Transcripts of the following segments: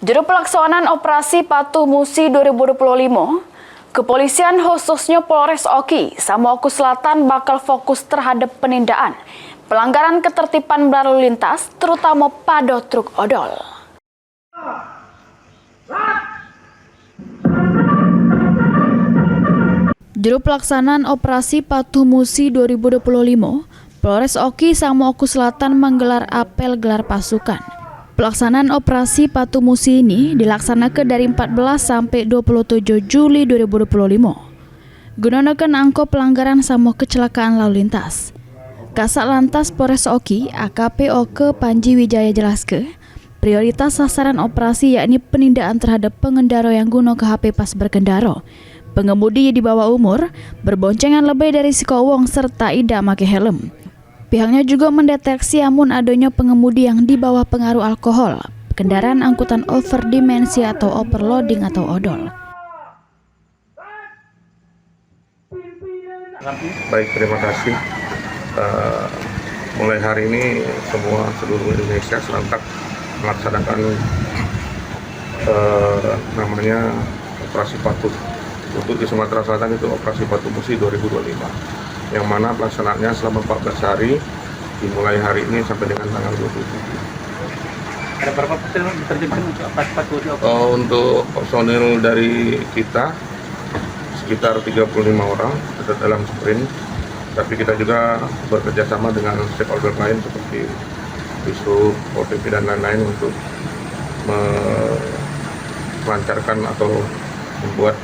Juru pelaksanaan operasi Patuh Musi 2025, kepolisian khususnya Polres Oki, Samoaku Selatan bakal fokus terhadap penindaan pelanggaran ketertiban berlalu lintas, terutama pada truk odol. Juru pelaksanaan operasi Patuh Musi 2025, Polres Oki, Samoaku Selatan menggelar apel gelar pasukan. Pelaksanaan operasi Patuh Musi ini dilaksanakan dari 14 sampai 27 Juli 2025. Gunakan angka pelanggaran sama kecelakaan lalu lintas. Kasat Lantas Polres Oki, AKP Oke Panji Wijaya jelaskan, prioritas sasaran operasi yakni penindaan terhadap pengendara yang guna ke HP pas berkendara, pengemudi di bawah umur, berboncengan lebih dari sikowong serta tidak pakai helm. Pihaknya juga mendeteksi amun adanya pengemudi yang di bawah pengaruh alkohol, kendaraan angkutan overdimensi atau overloading atau odol. Baik, terima kasih. Mulai hari ini seluruh Indonesia serentak melaksanakan namanya operasi patuh. Untuk di Sumatera Selatan itu operasi Patuh Musi 2025, yang mana pelaksanaannya selama 14 hari dimulai hari ini sampai dengan tanggal 27. Ada berapa personil diterjunkan untuk operasi patuh? Untuk personil dari kita sekitar 35 orang dalam sprint, tapi kita juga bekerja sama dengan stakeholder lain seperti Disub, OTP dan lain-lain untuk melancarkan atau membuat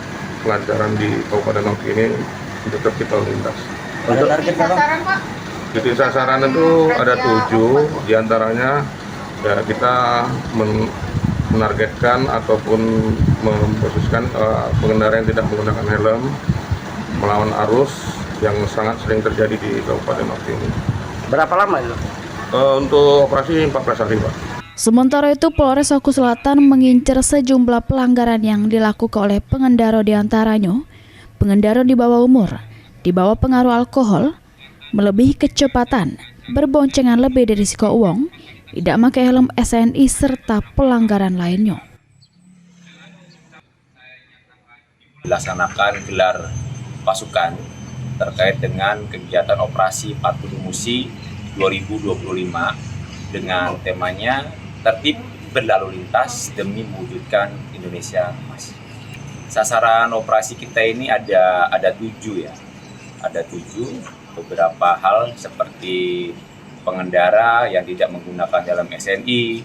kelancaran di Kabupaten Oki ini untuk tertib lintas. Untuk target sasaran, Pak? Titik sasaran itu ada 7, diantaranya ya kita menargetkan ataupun memposisikan pengendara yang tidak menggunakan helm melawan arus yang sangat sering terjadi di Kabupaten Oki ini. Berapa lama itu? Untuk operasi 14 hari, Pak. Sementara itu, Polres Oku Selatan mengincar sejumlah pelanggaran yang dilakukan oleh pengendara, diantaranya pengendara di bawah umur, di bawah pengaruh alkohol, melebihi kecepatan, berboncengan lebih dari sikowong, tidak pakai helm SNI, serta pelanggaran lainnya. Dilaksanakan gelar pasukan terkait dengan kegiatan operasi Patuh Musi 2025 dengan temanya tertib berlalu lintas demi mewujudkan Indonesia Emas. Sasaran operasi kita ini ada 7 ya. Ada 7 beberapa hal seperti pengendara yang tidak menggunakan helm SNI,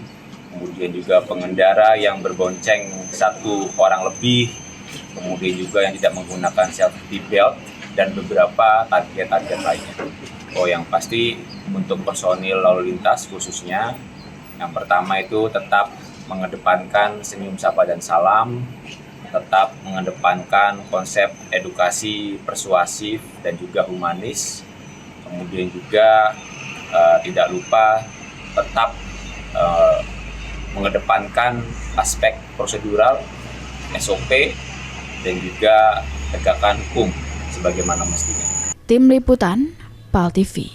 kemudian juga pengendara yang berbonceng 1 orang lebih, kemudian juga yang tidak menggunakan safety belt dan beberapa target-target lainnya. Yang pasti untuk personil lalu lintas khususnya, yang pertama itu tetap mengedepankan senyum sapa dan salam, tetap mengedepankan konsep edukasi persuasif dan juga humanis, kemudian juga tidak lupa tetap mengedepankan aspek prosedural, SOP, dan juga tegakkan hukum sebagaimana mestinya. Tim Liputan, PAL TV.